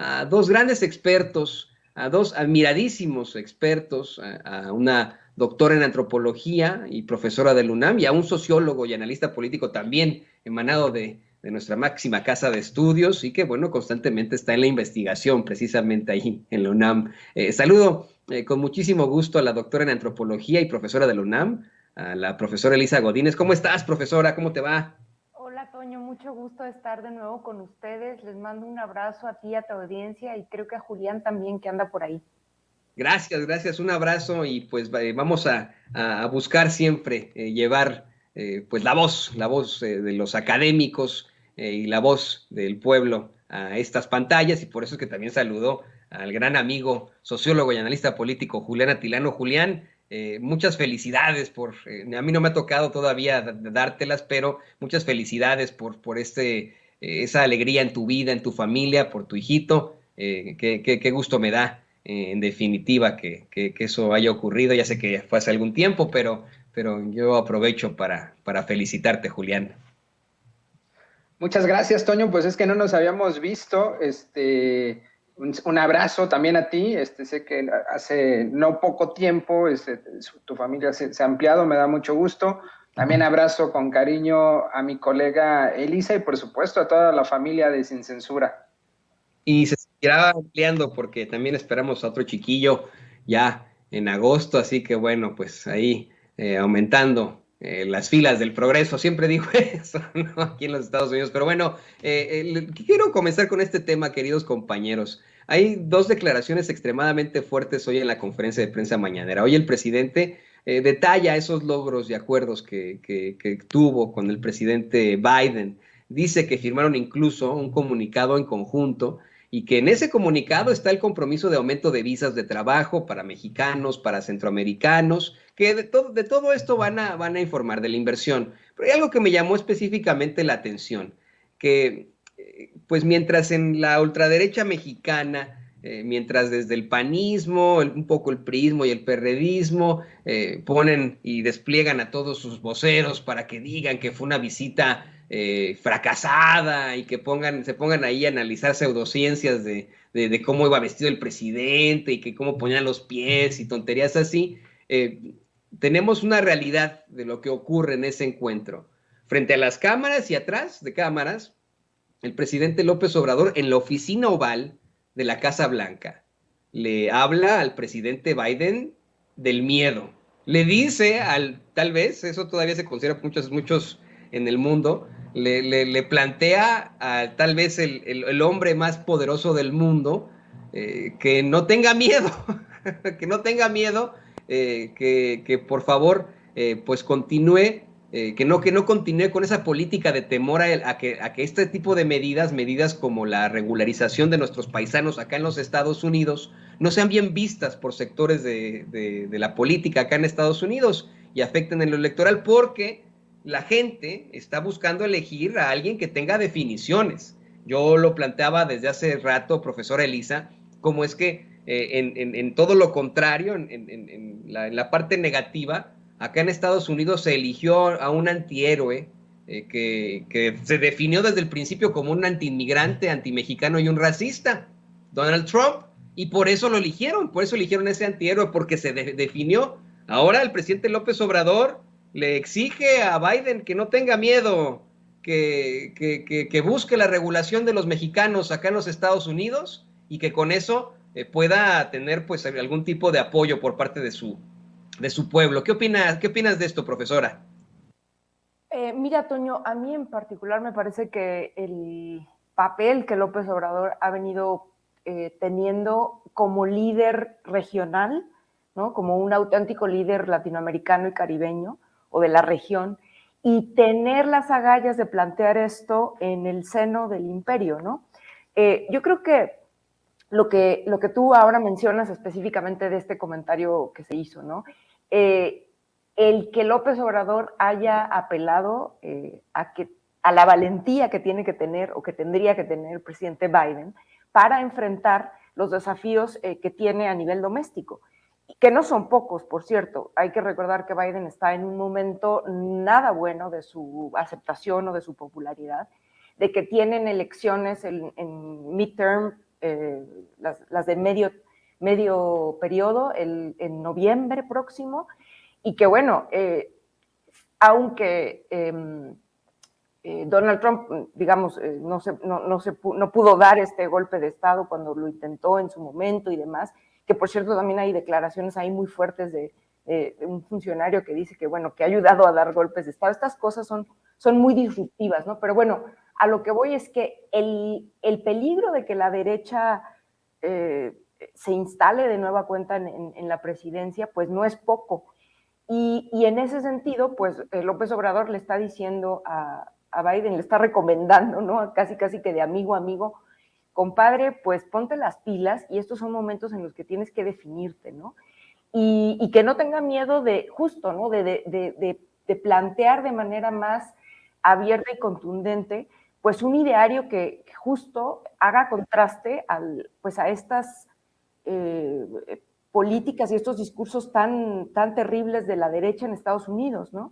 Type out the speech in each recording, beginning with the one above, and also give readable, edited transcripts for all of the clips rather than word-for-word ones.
a dos grandes expertos, a dos admiradísimos expertos, a una doctora en antropología y profesora del UNAM, y a un sociólogo y analista político también emanado de nuestra máxima casa de estudios y que, bueno, constantemente está en la investigación precisamente ahí en la UNAM. Saludo con muchísimo gusto a la doctora en antropología y profesora de la UNAM, a la profesora Elisa Godínez. ¿Cómo estás, profesora? ¿Cómo te va? Hola, Toño, mucho gusto de estar de nuevo con ustedes. Les mando un abrazo a ti, a tu audiencia, y creo que a Julián también, que anda por ahí. Gracias, gracias, un abrazo y pues vamos a buscar siempre llevar pues la voz de los académicos y la voz del pueblo a estas pantallas, y por eso es que también saludo al gran amigo sociólogo y analista político Julián Atilano. Julián, muchas felicidades a mí no me ha tocado todavía dártelas, pero muchas felicidades por esa alegría en tu vida, en tu familia, por tu hijito. Qué gusto me da en definitiva que eso haya ocurrido. Ya sé que fue hace algún tiempo, pero yo aprovecho para felicitarte, Julián. Muchas gracias, Toño. Pues es que no nos habíamos visto. Un abrazo también a ti. Sé que hace no poco tiempo tu familia se ha ampliado, me da mucho gusto. También abrazo con cariño a mi colega Elisa y por supuesto a toda la familia de Sin Censura. Y se seguirá ampliando porque también esperamos a otro chiquillo ya en agosto, así que bueno, pues ahí aumentando las filas del progreso, siempre digo eso, ¿no? Aquí en los Estados Unidos, pero bueno, quiero comenzar con este tema, queridos compañeros. Hay dos declaraciones extremadamente fuertes hoy en la conferencia de prensa mañanera. Hoy el presidente detalla esos logros y acuerdos que tuvo con el presidente Biden. Dice que firmaron incluso un comunicado en conjunto y que en ese comunicado está el compromiso de aumento de visas de trabajo para mexicanos, para centroamericanos, que de todo esto van a informar de la inversión. Pero hay algo que me llamó específicamente la atención, que pues mientras en la ultraderecha mexicana, mientras desde el panismo, un poco el prismo y el perredismo ponen y despliegan a todos sus voceros para que digan que fue una visita fracasada y que se pongan ahí a analizar pseudociencias de cómo iba vestido el presidente y que cómo ponían los pies y tonterías así, tenemos una realidad de lo que ocurre en ese encuentro. Frente a las cámaras y atrás de cámaras, el presidente López Obrador en la oficina oval de la Casa Blanca le habla al presidente Biden del miedo. Le dice tal vez, eso todavía se considera por muchos en el mundo, le plantea a tal vez el hombre más poderoso del mundo que no tenga miedo, que no tenga miedo, que por favor pues continúe que no continúe con esa política de temor a que este tipo de medidas como la regularización de nuestros paisanos acá en los Estados Unidos no sean bien vistas por sectores de la política acá en Estados Unidos y afecten en lo electoral, porque la gente está buscando elegir a alguien que tenga definiciones. Yo lo planteaba desde hace rato, profesora Elisa, como es que en todo lo contrario, en la parte negativa, acá en Estados Unidos se eligió a un antihéroe que se definió desde el principio como un antiinmigrante, antimexicano y un racista, Donald Trump, y por eso lo eligieron, por eso eligieron ese antihéroe, porque se definió. Ahora el presidente López Obrador le exige a Biden que no tenga miedo, que busque la regulación de los mexicanos acá en los Estados Unidos y que con eso pueda tener pues algún tipo de apoyo por parte de su pueblo. ¿Qué opinas de esto, profesora? Mira, Toño, a mí en particular me parece que el papel que López Obrador ha venido teniendo como líder regional, ¿no? Como un auténtico líder latinoamericano y caribeño o de la región, y tener las agallas de plantear esto en el seno del imperio, ¿no? Yo creo que lo que tú ahora mencionas específicamente de este comentario que se hizo, ¿no? El que López Obrador haya apelado a la valentía que tiene que tener o que tendría que tener el presidente Biden para enfrentar los desafíos que tiene a nivel doméstico, que no son pocos, por cierto. Hay que recordar que Biden está en un momento nada bueno de su aceptación o de su popularidad, de que tienen elecciones en midterm las de medio periodo en noviembre próximo, y que bueno, aunque Donald Trump, digamos, no pudo dar este golpe de Estado cuando lo intentó en su momento y demás, que por cierto también hay declaraciones ahí muy fuertes de un funcionario que dice que, bueno, que ha ayudado a dar golpes de Estado. Estas cosas son muy disruptivas, ¿no? Pero bueno, a lo que voy es que el peligro de que la derecha se instale de nueva cuenta en la presidencia, pues no es poco. Y en ese sentido, pues López Obrador le está diciendo a Biden, le está recomendando, ¿no? Casi que de amigo a amigo, compadre, pues ponte las pilas, y estos son momentos en los que tienes que definirte, ¿no? Y que no tenga miedo de, justo, ¿no? De plantear de manera más abierta y contundente, pues un ideario que justo haga contraste pues a estas políticas y estos discursos tan terribles de la derecha en Estados Unidos, ¿no?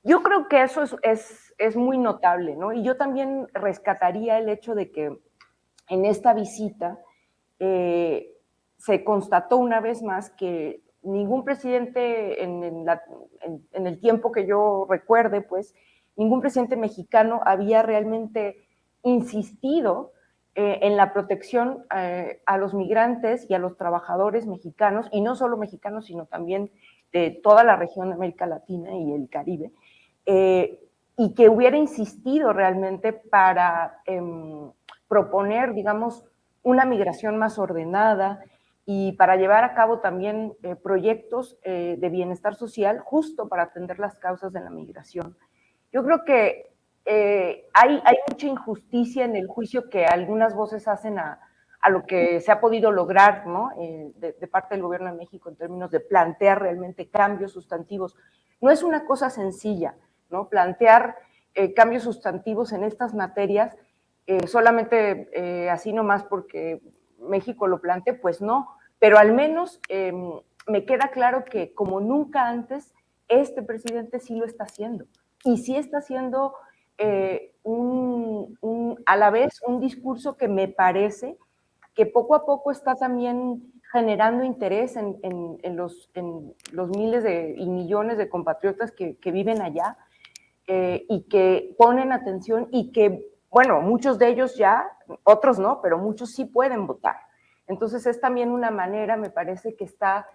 Yo creo que eso es muy notable, ¿no? Y yo también rescataría el hecho de que en esta visita se constató una vez más que ningún presidente en el tiempo que yo recuerde, pues, ningún presidente mexicano había realmente insistido en la protección a los migrantes y a los trabajadores mexicanos, y no solo mexicanos, sino también de toda la región de América Latina y el Caribe, y que hubiera insistido realmente para proponer, digamos, una migración más ordenada y para llevar a cabo también proyectos de bienestar social justo para atender las causas de la migración. Yo creo que hay mucha injusticia en el juicio que algunas voces hacen a lo que se ha podido lograr, ¿no? De parte del gobierno de México en términos de plantear realmente cambios sustantivos. No es una cosa sencilla, ¿no? Plantear cambios sustantivos en estas materias solamente así nomás porque México lo plantee, pues no, pero al menos me queda claro que como nunca antes, este presidente sí lo está haciendo, y sí está haciendo a la vez un discurso que me parece que poco a poco está también generando interés en los miles y millones de compatriotas que viven allá y que ponen atención y que, bueno, muchos de ellos ya, otros no, pero muchos sí pueden votar. Entonces es también una manera, me parece, que está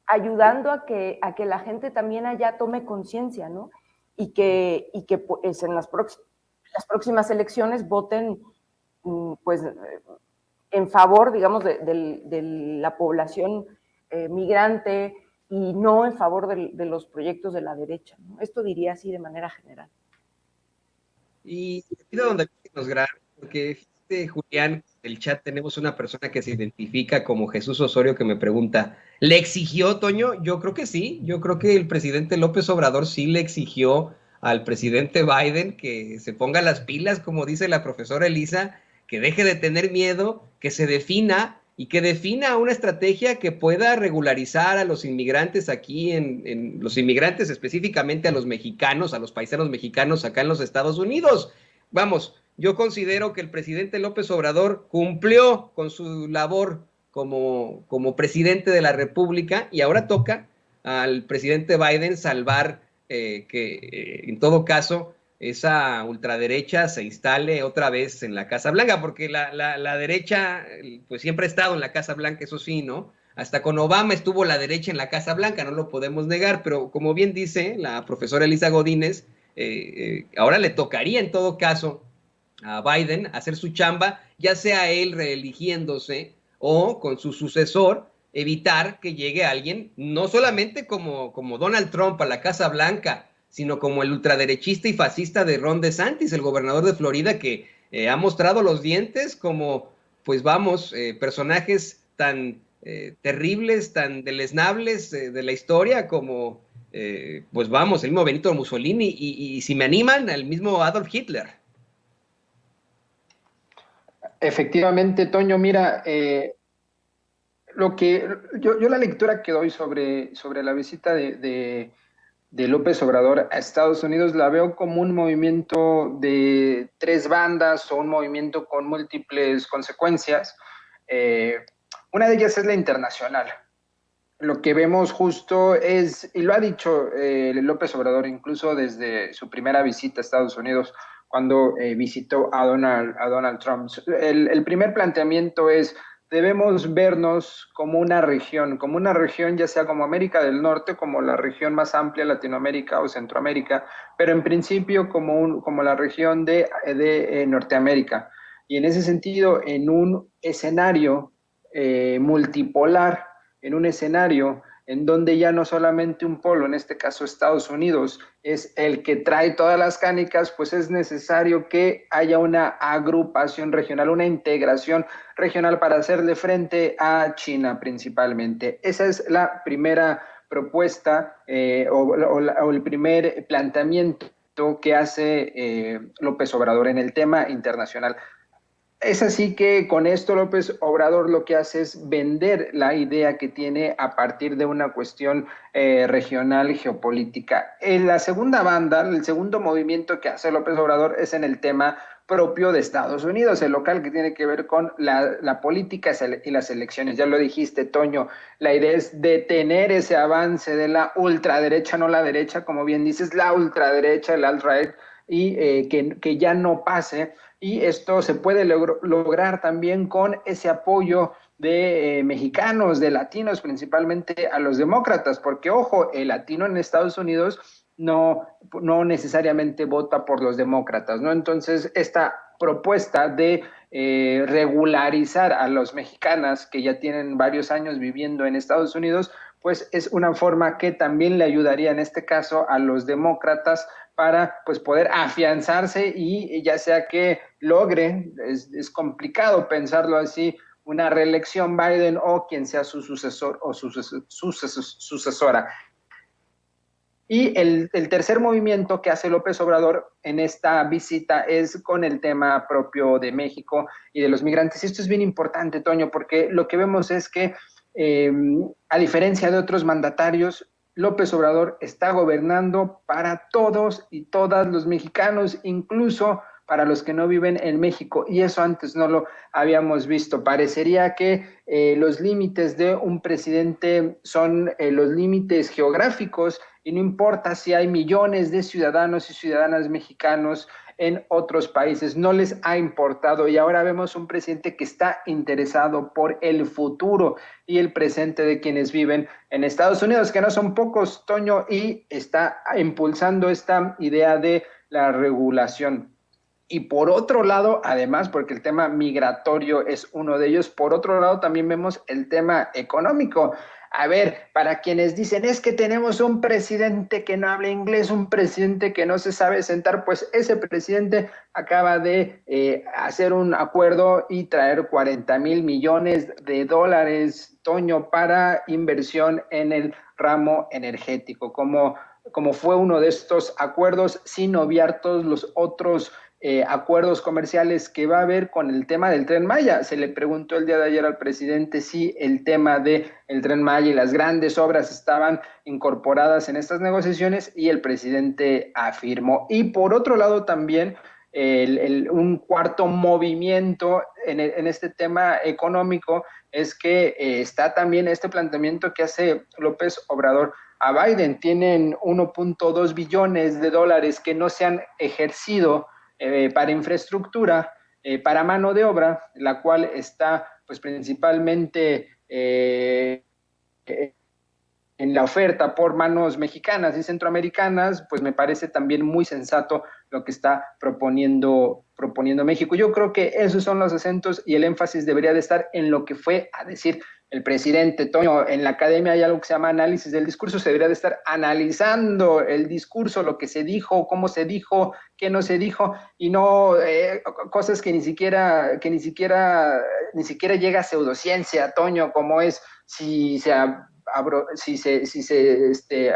ayudando a que la gente también allá tome conciencia, ¿no? Y que pues, en las próximas elecciones voten pues en favor, digamos, de la población migrante y no en favor de los proyectos de la derecha, ¿no? Esto diría así de manera general. Y pido donde nos graben, porque fíjate, Julián, en el chat tenemos una persona que se identifica como Jesús Osorio que me pregunta, ¿le exigió, Toño? Yo creo que sí, yo creo que el presidente López Obrador sí le exigió al presidente Biden que se ponga las pilas, como dice la profesora Elisa, que deje de tener miedo, que se defina y que defina una estrategia que pueda regularizar a los inmigrantes aquí, en los inmigrantes específicamente a los mexicanos, a los paisanos mexicanos acá en los Estados Unidos. Vamos, yo considero que el presidente López Obrador cumplió con su labor como presidente de la República y ahora toca al presidente Biden salvar que en todo caso esa ultraderecha se instale otra vez en la Casa Blanca, porque la derecha pues siempre ha estado en la Casa Blanca, eso sí, ¿no? Hasta con Obama estuvo la derecha en la Casa Blanca, no lo podemos negar, pero como bien dice la profesora Elisa Godínez, ahora le tocaría en todo caso a Biden hacer su chamba, ya sea él reeligiéndose o con su sucesor, evitar que llegue alguien, no solamente como Donald Trump a la Casa Blanca, sino como el ultraderechista y fascista de Ron DeSantis, el gobernador de Florida, que ha mostrado los dientes como, pues vamos, personajes tan terribles, tan deleznables de la historia como, pues vamos, el mismo Benito Mussolini y si me animan, el mismo Adolf Hitler. Efectivamente, Toño, mira, lo que yo la lectura que doy sobre la visita de de López Obrador a Estados Unidos la veo como un movimiento de tres bandas o un movimiento con múltiples consecuencias. Una de ellas es la internacional. Lo que vemos justo es, y lo ha dicho López Obrador incluso desde su primera visita a Estados Unidos, cuando visitó a Donald Trump. El primer planteamiento es, debemos vernos como una región ya sea como América del Norte, como la región más amplia, Latinoamérica o Centroamérica, pero en principio como la región de Norteamérica. Y en ese sentido, en un escenario multipolar, en un escenario en donde ya no solamente un polo, en este caso Estados Unidos, es el que trae todas las canicas, pues es necesario que haya una agrupación regional, una integración regional para hacerle frente a China principalmente. Esa es la primera propuesta o el primer planteamiento que hace López Obrador en el tema internacional. Es así que con esto López Obrador lo que hace es vender la idea que tiene a partir de una cuestión regional geopolítica. En la segunda banda, el segundo movimiento que hace López Obrador es en el tema propio de Estados Unidos, el local que tiene que ver con la política y las elecciones. Ya lo dijiste, Toño, la idea es detener ese avance de la ultraderecha, no la derecha, como bien dices, la ultraderecha, el alt-right, y que ya no pase. Y esto se puede lograr también con ese apoyo de mexicanos, de latinos, principalmente a los demócratas, porque ojo, el latino en Estados Unidos no necesariamente vota por los demócratas, ¿no? Entonces, esta propuesta de regularizar a los mexicanas que ya tienen varios años viviendo en Estados Unidos, pues es una forma que también le ayudaría en este caso a los demócratas para pues poder afianzarse y ya sea que logre, es complicado pensarlo así, una reelección Biden o quien sea su sucesor o su sucesora. Y el tercer movimiento que hace López Obrador en esta visita es con el tema propio de México y de los migrantes. Y esto es bien importante, Toño, porque lo que vemos es que a diferencia de otros mandatarios, López Obrador está gobernando para todos y todas los mexicanos, incluso para los que no viven en México, y eso antes no lo habíamos visto. Parecería que los límites de un presidente son los límites geográficos, y no importa si hay millones de ciudadanos y ciudadanas mexicanos en otros países, no les ha importado, y ahora vemos un presidente que está interesado por el futuro y el presente de quienes viven en Estados Unidos, que no son pocos, Toño, y está impulsando esta idea de la regulación. Y por otro lado, además, porque el tema migratorio es uno de ellos, por otro lado también vemos el tema económico. A ver, para quienes dicen, es que tenemos un presidente que no habla inglés, un presidente que no se sabe sentar, pues ese presidente acaba de hacer un acuerdo y traer 40,000 millones de dólares, Toño, para inversión en el ramo energético, como fue uno de estos acuerdos, sin obviar todos los otros acuerdos comerciales que va a haber con el tema del Tren Maya. Se le preguntó el día de ayer al presidente si el tema del Tren Maya y las grandes obras estaban incorporadas en estas negociaciones, y el presidente afirmó. Y por otro lado también un cuarto movimiento en este tema económico es que está también este planteamiento que hace López Obrador a Biden. Tienen 1.2 billones de dólares que no se han ejercido para infraestructura, para mano de obra, la cual está pues principalmente en la oferta por manos mexicanas y centroamericanas. Pues me parece también muy sensato lo que está proponiendo México. Yo creo que esos son los acentos, y el énfasis debería de estar en lo que fue a decir el presidente. Toño, en la academia hay algo que se llama análisis del discurso. Se debería de estar analizando el discurso, lo que se dijo, cómo se dijo, qué no se dijo, y no cosas que ni siquiera llega a pseudociencia, Toño, como es si se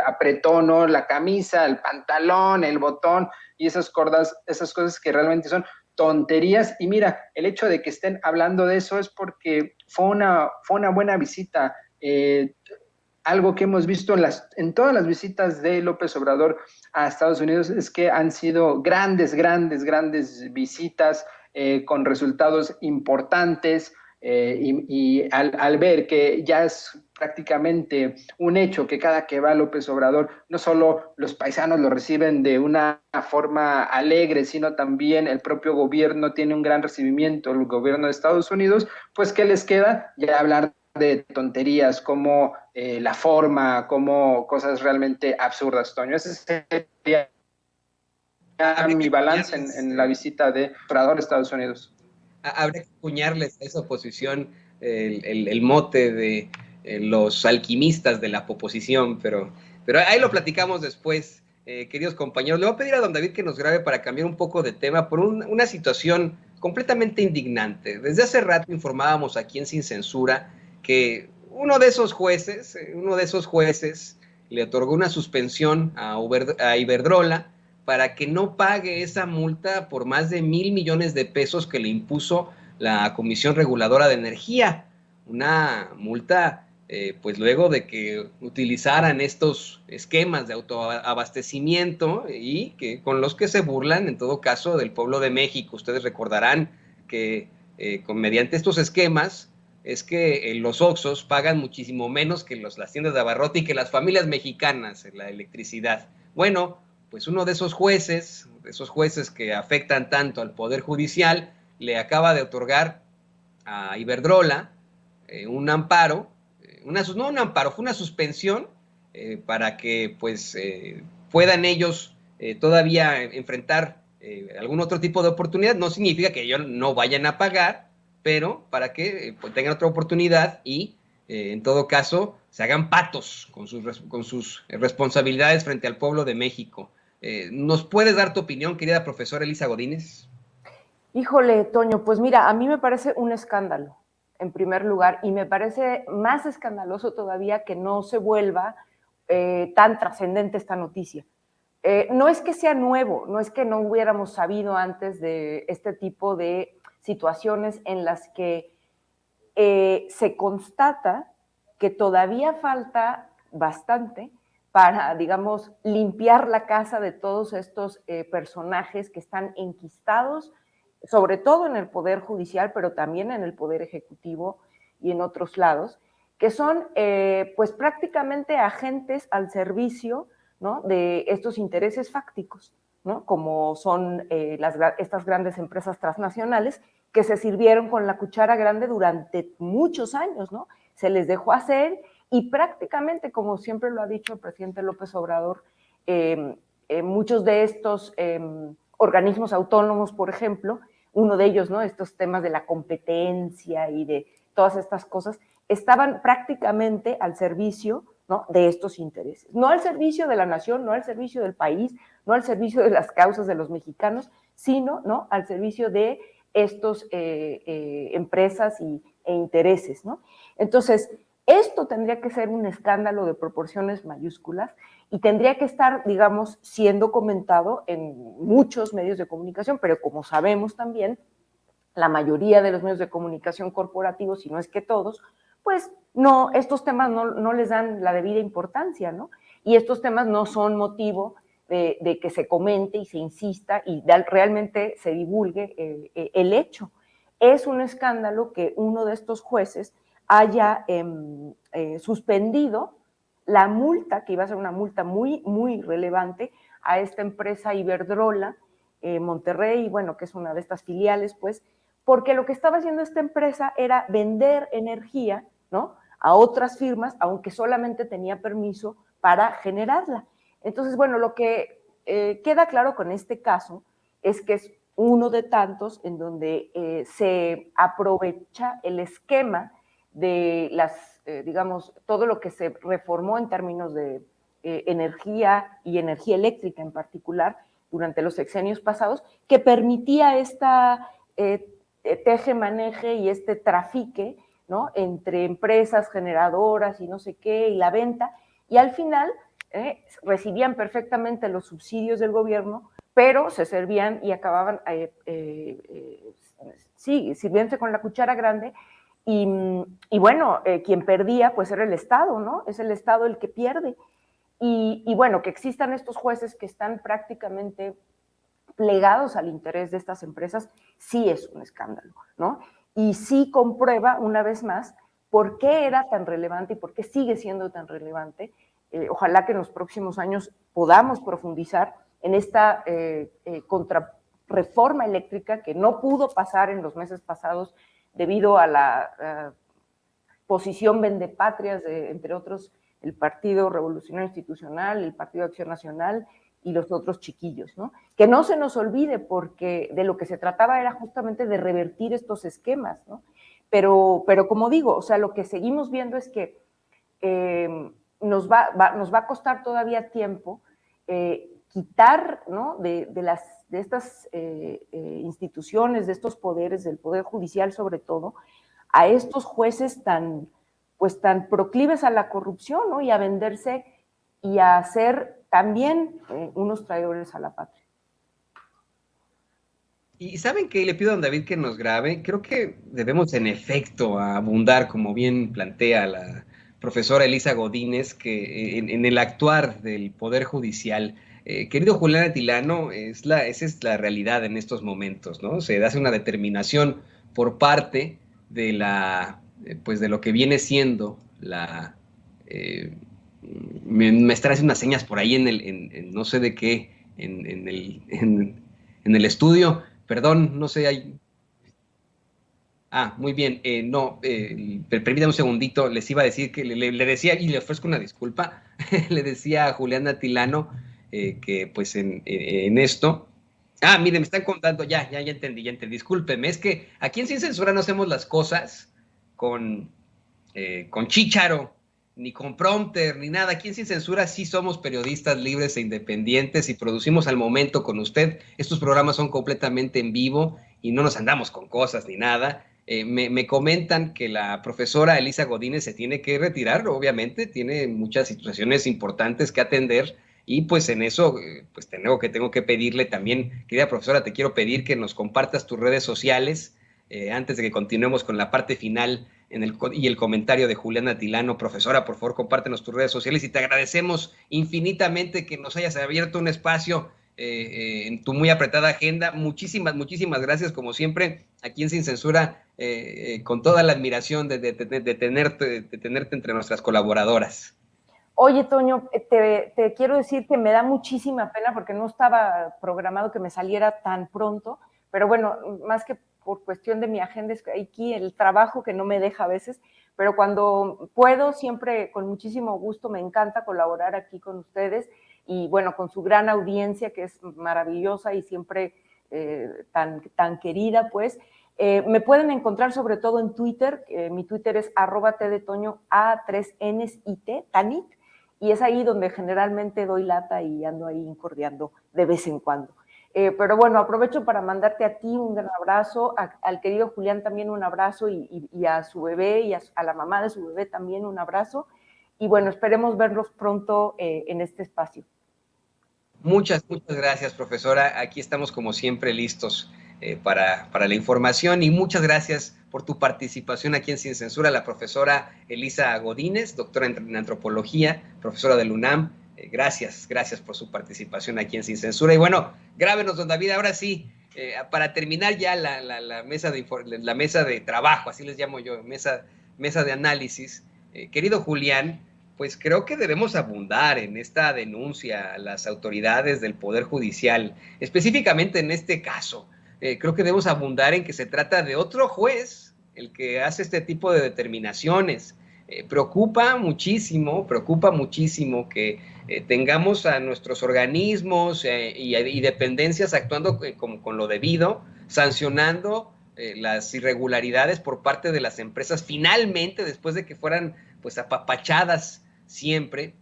apretó, ¿no?, la camisa, el pantalón, el botón, y esas cosas que realmente son tonterías. Y mira, el hecho de que estén hablando de eso es porque fue una buena visita. algo que hemos visto en todas las visitas de López Obrador a Estados Unidos es que han sido grandes visitas con resultados importantes. Y al ver que ya es prácticamente un hecho que cada que va López Obrador, no solo los paisanos lo reciben de una forma alegre, sino también el propio gobierno tiene un gran recibimiento, el gobierno de Estados Unidos, pues ¿qué les queda? Ya hablar de tonterías como la forma, como cosas realmente absurdas, Toño. Ese sería mi balance en la visita de Obrador a Estados Unidos. Habría que acuñarles a esa oposición el mote de los alquimistas de la oposición, pero ahí lo platicamos después, queridos compañeros. Le voy a pedir a don David que nos grabe para cambiar un poco de tema por una situación completamente indignante. Desde hace rato informábamos aquí en Sin Censura que uno de esos jueces le otorgó una suspensión a Iberdrola para que no pague esa multa por más de 1,000 millones de pesos que le impuso la Comisión Reguladora de Energía. Una multa, pues luego de que utilizaran estos esquemas de autoabastecimiento y que con los que se burlan, en todo caso, del pueblo de México. Ustedes recordarán que mediante estos esquemas es que los Oxxos pagan muchísimo menos que las tiendas de abarrote y que las familias mexicanas en la electricidad. Bueno, pues uno de esos jueces que afectan tanto al Poder Judicial, le acaba de otorgar a Iberdrola un amparo, no un amparo, fue una suspensión para que pues puedan ellos todavía enfrentar algún otro tipo de oportunidad. No significa que ellos no vayan a pagar, pero para que pues, tengan otra oportunidad y en todo caso se hagan patos con sus responsabilidades frente al pueblo de México. ¿Nos puedes dar tu opinión, querida profesora Elisa Godínez? Híjole, Toño, pues mira, a mí me parece un escándalo, en primer lugar, y me parece más escandaloso todavía que no se vuelva tan trascendente esta noticia. No es que sea nuevo, no es que no hubiéramos sabido antes de este tipo de situaciones en las que se constata que todavía falta bastante para, digamos, limpiar la casa de todos estos personajes que están enquistados, sobre todo en el Poder Judicial, pero también en el Poder Ejecutivo y en otros lados, que son pues prácticamente agentes al servicio, ¿no?, de estos intereses fácticos, ¿no?, como son estas grandes empresas transnacionales que se sirvieron con la cuchara grande durante muchos años, ¿no? Se les dejó hacer y prácticamente, como siempre lo ha dicho el presidente López Obrador, muchos de estos organismos autónomos, por ejemplo, uno de ellos, ¿no?, estos temas de la competencia y de todas estas cosas, estaban prácticamente al servicio, ¿no?, de estos intereses. No al servicio de la nación, no al servicio del país, no al servicio de las causas de los mexicanos, sino, ¿no?, al servicio de estos empresas e intereses, ¿no? Entonces, esto tendría que ser un escándalo de proporciones mayúsculas y tendría que estar, digamos, siendo comentado en muchos medios de comunicación, pero como sabemos también, la mayoría de los medios de comunicación corporativos, si no es que todos, pues no, estos temas no les dan la debida importancia, ¿no? Y estos temas no son motivo de que se comente y se insista y realmente se divulgue el hecho. Es un escándalo que uno de estos jueces haya suspendido la multa, que iba a ser una multa muy, muy relevante, a esta empresa Iberdrola, Monterrey, bueno, que es una de estas filiales, pues, porque lo que estaba haciendo esta empresa era vender energía, ¿no?, a otras firmas, aunque solamente tenía permiso para generarla. Entonces, bueno, lo que queda claro con este caso es que es uno de tantos en donde se aprovecha el esquema de las, digamos, todo lo que se reformó en términos de energía y energía eléctrica en particular durante los sexenios pasados, que permitía esta teje-maneje y este trafique, ¿no?, entre empresas generadoras y no sé qué, y la venta, y al final recibían perfectamente los subsidios del gobierno, pero se servían y acababan, sí, sirviéndose con la cuchara grande Y bueno, quien perdía pues era el Estado, ¿no? Es el Estado el que pierde. Y bueno, que existan estos jueces que están prácticamente plegados al interés de estas empresas, sí es un escándalo, ¿no? Y sí comprueba una vez más por qué era tan relevante y por qué sigue siendo tan relevante. Ojalá que en los próximos años podamos profundizar en esta contrarreforma eléctrica que no pudo pasar en los meses pasados debido a la posición vendepatrias de, entre otros, el Partido Revolucionario Institucional, el Partido de Acción Nacional y los otros chiquillos, ¿no? Que no se nos olvide, porque de lo que se trataba era justamente de revertir estos esquemas, ¿no? Pero como digo, o sea, lo que seguimos viendo es que nos va a costar todavía tiempo quitar, ¿no? de estas instituciones, de estos poderes, del Poder Judicial sobre todo, a estos jueces tan proclives a la corrupción, ¿no? Y a venderse y a ser también unos traidores a la patria. Y ¿saben qué? Le pido a don David que nos grabe. Creo que debemos en efecto abundar, como bien plantea la profesora Elisa Godínez, que en el actuar del Poder Judicial, querido Julián Atilano, esa es la realidad en estos momentos, ¿no? Se hace una determinación por parte de pues de lo que viene siendo me están haciendo unas señas por ahí no sé de qué, en el estudio. Perdón, no sé, hay... muy bien, no, permítame un segundito, les iba a decir que le decía, y le ofrezco una disculpa, le decía a Julián Atilano que pues en esto... miren, me están contando, ya entendí, discúlpeme, es que aquí en Sin Censura no hacemos las cosas con chícharo, ni con prompter, ni nada. Aquí en Sin Censura sí somos periodistas libres e independientes y producimos al momento con usted. Estos programas son completamente en vivo y no nos andamos con cosas ni nada. Me comentan que la profesora Elisa Godínez se tiene que retirar, obviamente, tiene muchas situaciones importantes que atender y pues en eso pues tengo que pedirle también, querida profesora, te quiero pedir que nos compartas tus redes sociales antes de que continuemos con la parte final y el comentario de Julián Atilano. Profesora, por favor, compártenos tus redes sociales y te agradecemos infinitamente que nos hayas abierto un espacio en tu muy apretada agenda. Muchísimas gracias, como siempre, aquí en Sin Censura, con toda la admiración de tenerte entre nuestras colaboradoras. Oye, Toño, te quiero decir que me da muchísima pena porque no estaba programado que me saliera tan pronto, pero bueno, más que por cuestión de mi agenda, es aquí el trabajo que no me deja a veces, pero cuando puedo, siempre con muchísimo gusto, me encanta colaborar aquí con ustedes y bueno, con su gran audiencia que es maravillosa y siempre tan querida, pues. Me pueden encontrar sobre todo en Twitter, mi Twitter es @tdetoño, A3Ns y T, Tanit, y es ahí donde generalmente doy lata y ando ahí incordiando de vez en cuando. Pero bueno, aprovecho para mandarte a ti un gran abrazo, al querido Julián también un abrazo y a su bebé y a la mamá de su bebé también un abrazo. Y bueno, esperemos verlos pronto en este espacio. Muchas gracias, profesora. Aquí estamos como siempre listos para la información y muchas gracias por tu participación aquí en Sin Censura, la profesora Elisa Godínez, doctora en antropología, profesora del UNAM. Gracias por su participación aquí en Sin Censura. Y bueno, grábenos, don David, ahora sí, para terminar ya la mesa de trabajo, así les llamo yo, mesa de análisis. Querido Julián, pues creo que debemos abundar en esta denuncia a las autoridades del Poder Judicial, específicamente en este caso. Creo que debemos abundar en que se trata de otro juez el que hace este tipo de determinaciones. Preocupa muchísimo que tengamos a nuestros organismos y dependencias actuando con lo debido, sancionando las irregularidades por parte de las empresas, finalmente, después de que fueran pues apapachadas siempre,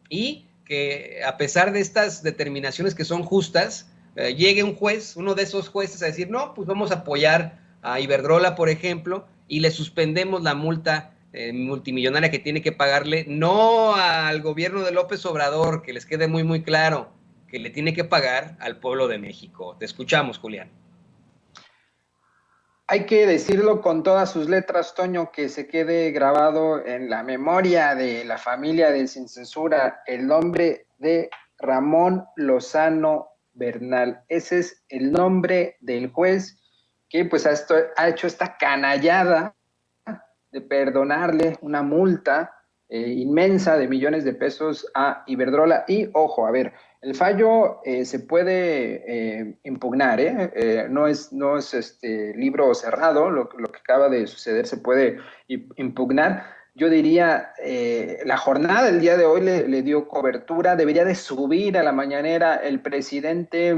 y que a pesar de estas determinaciones que son justas, llegue un juez, uno de esos jueces, a decir, no, pues vamos a apoyar a Iberdrola, por ejemplo, y le suspendemos la multa multimillonaria que tiene que pagarle, no al gobierno de López Obrador, que les quede muy claro, que le tiene que pagar al pueblo de México. Te escuchamos, Julián. hay que decirlo con todas sus letras, Toño, que se quede grabado en la memoria de la familia de Sin Censura el nombre de Ramón Lozano Bernal. Ese es el nombre del juez que pues ha hecho esta canallada de perdonarle una multa inmensa de millones de pesos a Iberdrola. Y ojo, a ver, el fallo se puede impugnar, no es libro cerrado, lo que acaba de suceder se puede impugnar. Yo diría, la jornada del día de hoy le dio cobertura, debería de subir a la mañanera el presidente,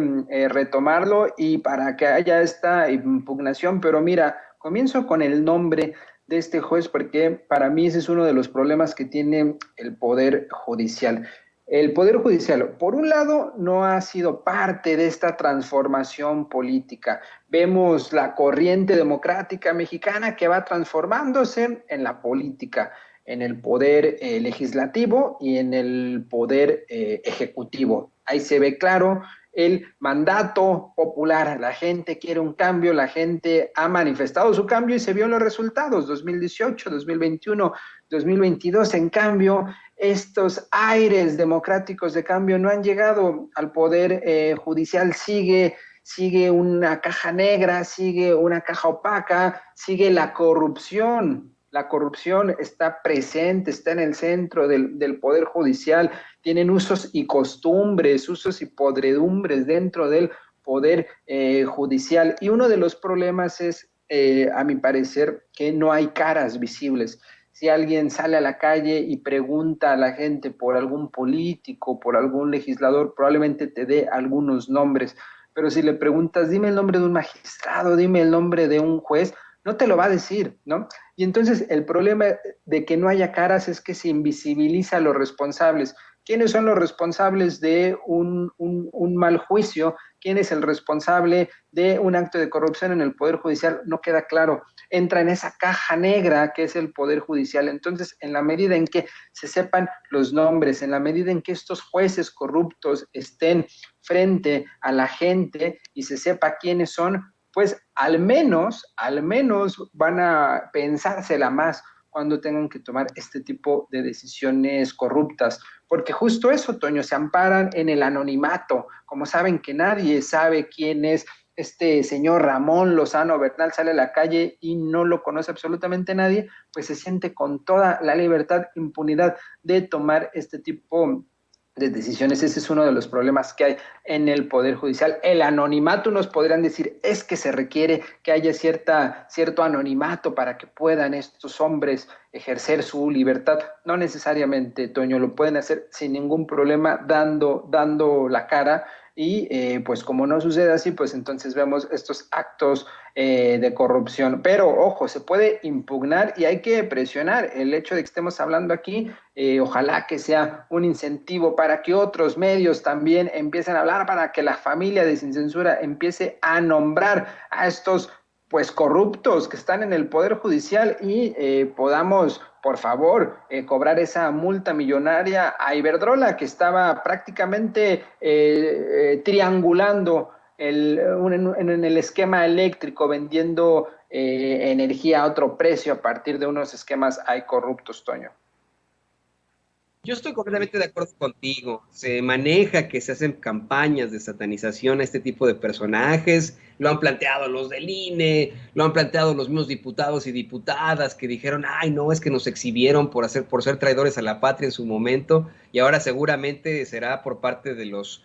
retomarlo y para que haya esta impugnación, pero mira, comienzo con el nombre de este juez porque para mí ese es uno de los problemas que tiene el Poder Judicial. El Poder Judicial, por un lado, no ha sido parte de esta transformación política. Vemos la corriente democrática mexicana que va transformándose en la política, en el poder legislativo y en el poder ejecutivo. Ahí se ve claro el mandato popular. La gente quiere un cambio, la gente ha manifestado su cambio y se vio en los resultados, 2018, 2021, 2022. En cambio, estos aires democráticos de cambio no han llegado al Poder Judicial. Sigue una caja negra, sigue una caja opaca, sigue la corrupción. La corrupción está presente, está en el centro del Poder Judicial. Tienen usos y costumbres, usos y podredumbres dentro del Poder Judicial. Y uno de los problemas es, a mi parecer, que no hay caras visibles. Si alguien sale a la calle y pregunta a la gente por algún político, por algún legislador, probablemente te dé algunos nombres. Pero si le preguntas, dime el nombre de un magistrado, dime el nombre de un juez, no te lo va a decir, ¿no? Y entonces el problema de que no haya caras es que se invisibiliza a los responsables. ¿Quiénes son los responsables de un mal juicio? ¿Quién es el responsable de un acto de corrupción en el Poder Judicial? No queda claro. Entra en esa caja negra que es el Poder Judicial. Entonces, en la medida en que se sepan los nombres, en la medida en que estos jueces corruptos estén frente a la gente y se sepa quiénes son, pues al menos van a pensársela más cuando tengan que tomar este tipo de decisiones corruptas. Porque justo eso, Toño, se amparan en el anonimato. Como saben que nadie sabe quién es este señor Ramón Lozano Bernal, sale a la calle y no lo conoce absolutamente nadie, pues se siente con toda la libertad, impunidad de tomar este tipo de decisiones. Ese es uno de los problemas que hay en el Poder Judicial. El anonimato, nos podrán decir, es que se requiere que haya cierto anonimato para que puedan estos hombres ejercer su libertad. No necesariamente, Toño, lo pueden hacer sin ningún problema dando la cara. Y pues como no sucede así, pues entonces vemos estos actos de corrupción. Pero ojo, se puede impugnar y hay que presionar el hecho de que estemos hablando aquí. Ojalá que sea un incentivo para que otros medios también empiecen a hablar, para que la familia de Sin Censura empiece a nombrar a estos pues corruptos que están en el Poder Judicial y podamos, por favor, cobrar esa multa millonaria a Iberdrola, que estaba prácticamente triangulando en el esquema eléctrico, vendiendo energía a otro precio a partir de unos esquemas ahí corruptos, Toño. Yo estoy completamente de acuerdo contigo. Se maneja que se hacen campañas de satanización a este tipo de personajes. Lo han planteado los del INE, lo han planteado los mismos diputados y diputadas que dijeron, ay, no, es que nos exhibieron por ser traidores a la patria en su momento, y ahora seguramente será por parte de los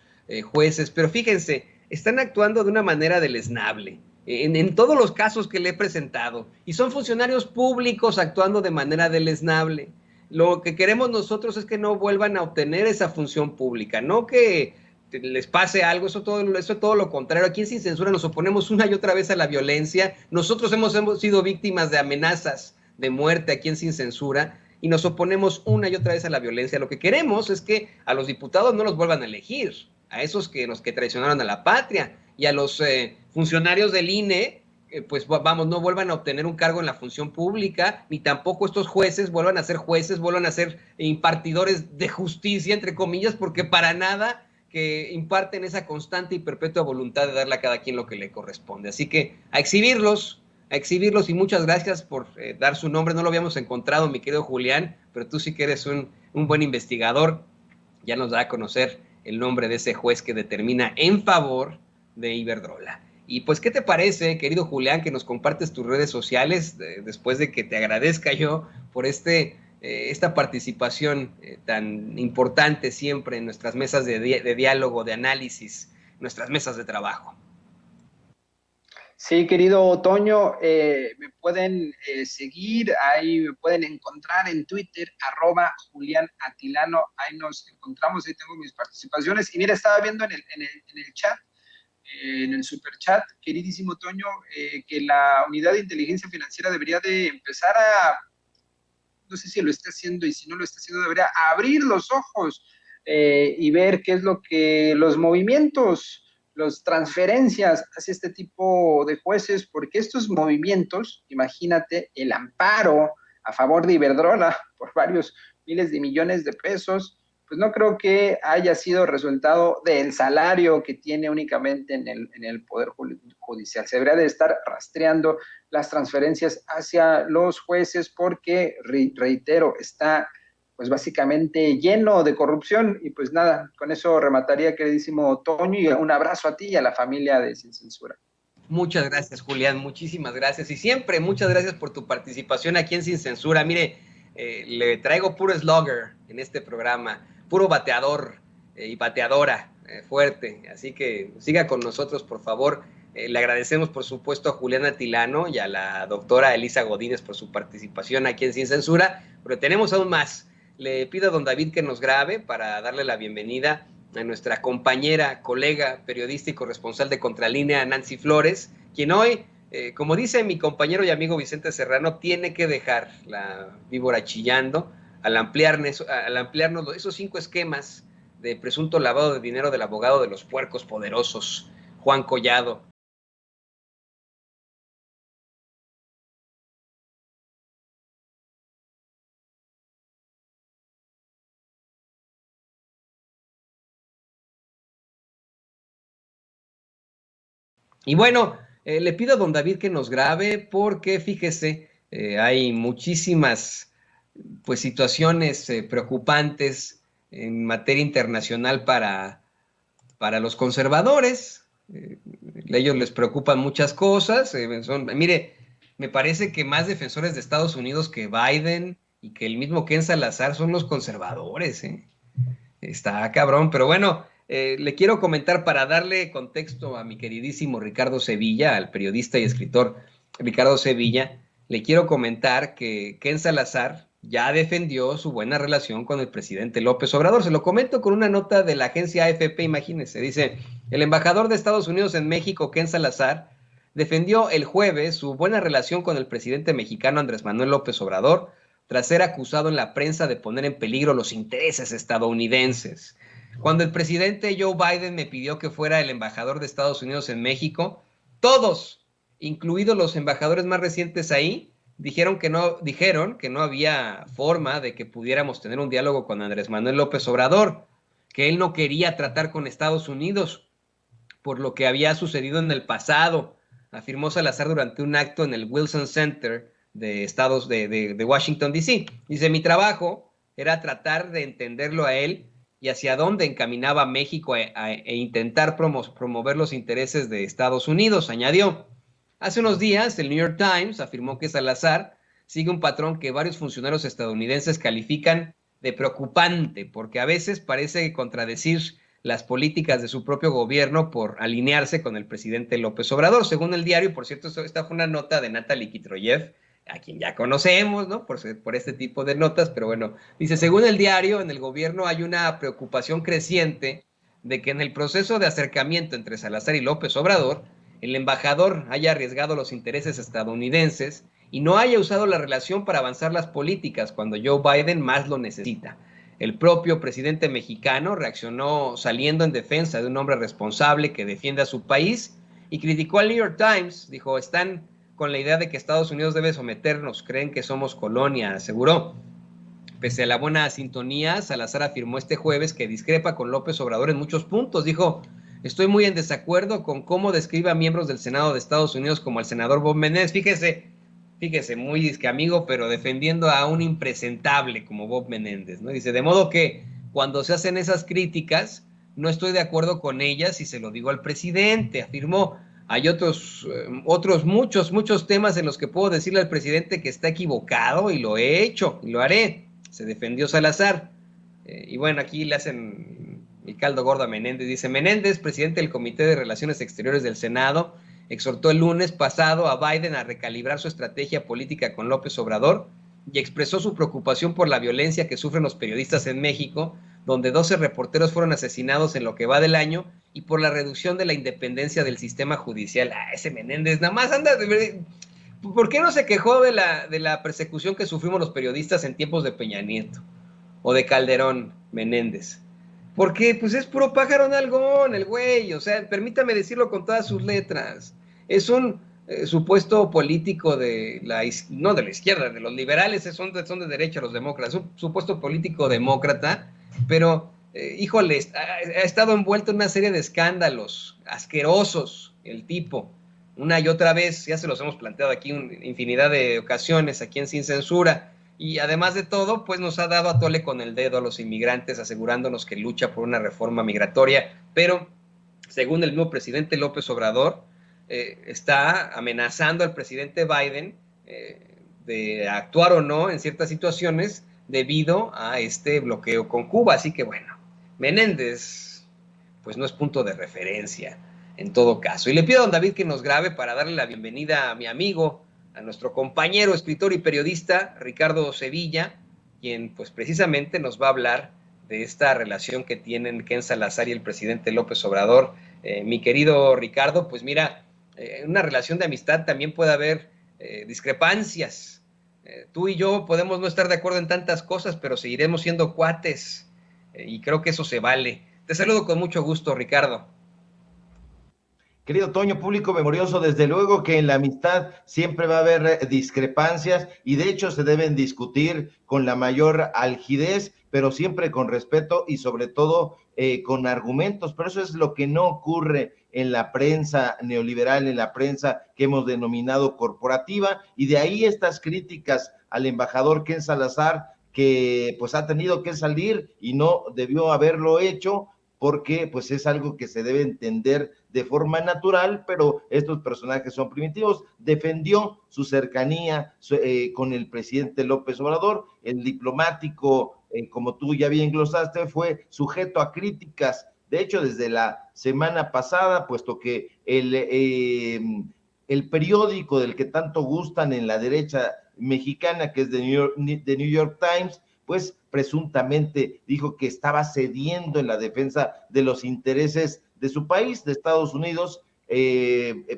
jueces. Pero fíjense, están actuando de una manera deleznable. En todos los casos que le he presentado, y son funcionarios públicos actuando de manera deleznable. Lo que queremos nosotros es que no vuelvan a obtener esa función pública, no que les pase algo, eso es todo lo contrario. Aquí en Sin Censura nos oponemos una y otra vez a la violencia. Nosotros hemos sido víctimas de amenazas de muerte aquí en Sin Censura y nos oponemos una y otra vez a la violencia. Lo que queremos es que a los diputados no los vuelvan a elegir, a esos los que traicionaron a la patria, y a los funcionarios del INE, pues vamos, no vuelvan a obtener un cargo en la función pública, ni tampoco estos jueces vuelvan a ser jueces, vuelvan a ser impartidores de justicia, entre comillas, porque para nada que imparten esa constante y perpetua voluntad de darle a cada quien lo que le corresponde. Así que a exhibirlos, a exhibirlos, y muchas gracias por dar su nombre. No lo habíamos encontrado, mi querido Julián, pero tú sí que eres un buen investigador. Ya nos da a conocer el nombre de ese juez que determina en favor de Iberdrola. Y pues, ¿qué te parece, querido Julián, que nos compartes tus redes sociales después de que te agradezca yo por esta participación tan importante siempre en nuestras mesas de diálogo, de análisis, nuestras mesas de trabajo? Sí, querido Toño, me pueden seguir, ahí me pueden encontrar en Twitter, @Julián Atilano, ahí nos encontramos, ahí tengo mis participaciones. Y mira, estaba viendo en el chat, en el super chat, queridísimo Toño, que la unidad de inteligencia financiera debería de empezar no sé si lo está haciendo, y si no lo está haciendo, debería abrir los ojos y ver qué es lo que los movimientos, las transferencias hacia este tipo de jueces, porque estos movimientos, imagínate, el amparo a favor de Iberdrola por varios miles de millones de pesos, pues no creo que haya sido resultado del salario que tiene únicamente en el Poder Judicial. Se debería de estar rastreando las transferencias hacia los jueces porque, reitero, está pues básicamente lleno de corrupción. Y pues nada, con eso remataría, queridísimo Toño, y un abrazo a ti y a la familia de Sin Censura. Muchas gracias, Julián, muchísimas gracias. Y siempre muchas gracias por tu participación aquí en Sin Censura. Mire, le traigo puro slugger en este programa, puro bateador y bateadora fuerte. Así que siga con nosotros, por favor. Le agradecemos, por supuesto, a Julián Atilano y a la doctora Elisa Godínez por su participación aquí en Sin Censura, pero tenemos aún más. Le pido a don David que nos grabe para darle la bienvenida a nuestra compañera, colega, periodista y corresponsal de Contralínea, Nancy Flores, quien hoy, como dice mi compañero y amigo Vicente Serrano, tiene que dejar la víbora chillando al ampliarnos esos 5 esquemas de presunto lavado de dinero del abogado de los puercos poderosos, Juan Collado. Y bueno, le pido a don David que nos grabe porque, fíjese, hay muchísimas pues, situaciones preocupantes en materia internacional para los conservadores. A ellos les preocupan muchas cosas. Mire, me parece que más defensores de Estados Unidos que Biden y que el mismo Ken Salazar son los conservadores. Está cabrón, pero bueno. Le quiero comentar, para darle contexto a mi queridísimo Ricardo Sevilla, al periodista y escritor Ricardo Sevilla, le quiero comentar que Ken Salazar ya defendió su buena relación con el presidente López Obrador. Se lo comento con una nota de la agencia AFP, imagínense. Dice, el embajador de Estados Unidos en México, Ken Salazar, defendió el jueves su buena relación con el presidente mexicano Andrés Manuel López Obrador, tras ser acusado en la prensa de poner en peligro los intereses estadounidenses. Cuando el presidente Joe Biden me pidió que fuera el embajador de Estados Unidos en México, todos, incluidos los embajadores más recientes ahí, dijeron que no había forma de que pudiéramos tener un diálogo con Andrés Manuel López Obrador, que él no quería tratar con Estados Unidos por lo que había sucedido en el pasado, afirmó Salazar durante un acto en el Wilson Center de Washington, D.C. Dice, mi trabajo era tratar de entenderlo a él y hacia dónde encaminaba México e intentar promover los intereses de Estados Unidos, añadió. Hace unos días, el New York Times afirmó que Salazar sigue un patrón que varios funcionarios estadounidenses califican de preocupante, porque a veces parece contradecir las políticas de su propio gobierno por alinearse con el presidente López Obrador. Según el diario, por cierto, esta fue una nota de Natalie Kitroyev, a quien ya conocemos, ¿no? Por este tipo de notas, pero bueno, dice, según el diario, en el gobierno hay una preocupación creciente de que en el proceso de acercamiento entre Salazar y López Obrador, el embajador haya arriesgado los intereses estadounidenses y no haya usado la relación para avanzar las políticas cuando Joe Biden más lo necesita. El propio presidente mexicano reaccionó saliendo en defensa de un hombre responsable que defiende a su país y criticó al New York Times. Dijo, están con la idea de que Estados Unidos debe someternos, creen que somos colonia, aseguró. Pese a la buena sintonía, Salazar afirmó este jueves que discrepa con López Obrador en muchos puntos. Dijo, Estoy muy en desacuerdo con cómo describe a miembros del Senado de Estados Unidos como el senador Bob Menéndez. Fíjese, muy disque amigo, pero defendiendo a un impresentable como Bob Menéndez, ¿no? Dice, de modo que cuando se hacen esas críticas, no estoy de acuerdo con ellas y se lo digo al presidente, afirmó. Hay otros muchos temas en los que puedo decirle al presidente que está equivocado y lo he hecho y lo haré. Se defendió Salazar. Y bueno, aquí le hacen el caldo gordo a Menéndez. Dice, Menéndez, presidente del Comité de Relaciones Exteriores del Senado, exhortó el lunes pasado a Biden a recalibrar su estrategia política con López Obrador y expresó su preocupación por la violencia que sufren los periodistas en México, donde 12 reporteros fueron asesinados en lo que va del año, y por la reducción de la independencia del sistema judicial. Ese Menéndez nada más anda... ¿Por qué no se quejó de la persecución que sufrimos los periodistas en tiempos de Peña Nieto o de Calderón, Menéndez? Porque pues es puro pájaro en algodón el güey, o sea, permítame decirlo con todas sus letras. Es un supuesto político no de la izquierda, de los liberales, son de derecha los demócratas, un supuesto político demócrata, pero híjole, ha estado envuelto en una serie de escándalos asquerosos, el tipo, una y otra vez, ya se los hemos planteado aquí infinidad de ocasiones, aquí en Sin Censura, y además de todo, pues nos ha dado a tole con el dedo a los inmigrantes, asegurándonos que lucha por una reforma migratoria, pero según el mismo presidente López Obrador, está amenazando al presidente Biden de actuar o no en ciertas situaciones debido a este bloqueo con Cuba. Así que bueno, Menéndez pues no es punto de referencia en todo caso. Y le pido a don David que nos grabe para darle la bienvenida a mi amigo, a nuestro compañero, escritor y periodista, Ricardo Sevilla, quien pues precisamente nos va a hablar de esta relación que tienen Ken Salazar y el presidente López Obrador. Mi querido Ricardo, pues mira, en una relación de amistad también puede haber discrepancias. Tú y yo podemos no estar de acuerdo en tantas cosas, pero seguiremos siendo cuates, y creo que eso se vale. Te saludo con mucho gusto, Ricardo. Querido Toño, público memorioso, desde luego que en la amistad siempre va a haber discrepancias y de hecho se deben discutir con la mayor algidez, pero siempre con respeto y sobre todo con argumentos. Pero eso es lo que no ocurre en la prensa neoliberal, en la prensa que hemos denominado corporativa, y de ahí estas críticas al embajador Ken Salazar, que pues ha tenido que salir y no debió haberlo hecho, porque pues es algo que se debe entender de forma natural, pero estos personajes son primitivos. Defendió su cercanía con el presidente López Obrador, el diplomático, como tú ya bien glosaste, fue sujeto a críticas, de hecho desde la semana pasada, puesto que el periódico del que tanto gustan en la derecha mexicana, que es The New York Times, pues presuntamente dijo que estaba cediendo en la defensa de los intereses de su país, de Estados Unidos,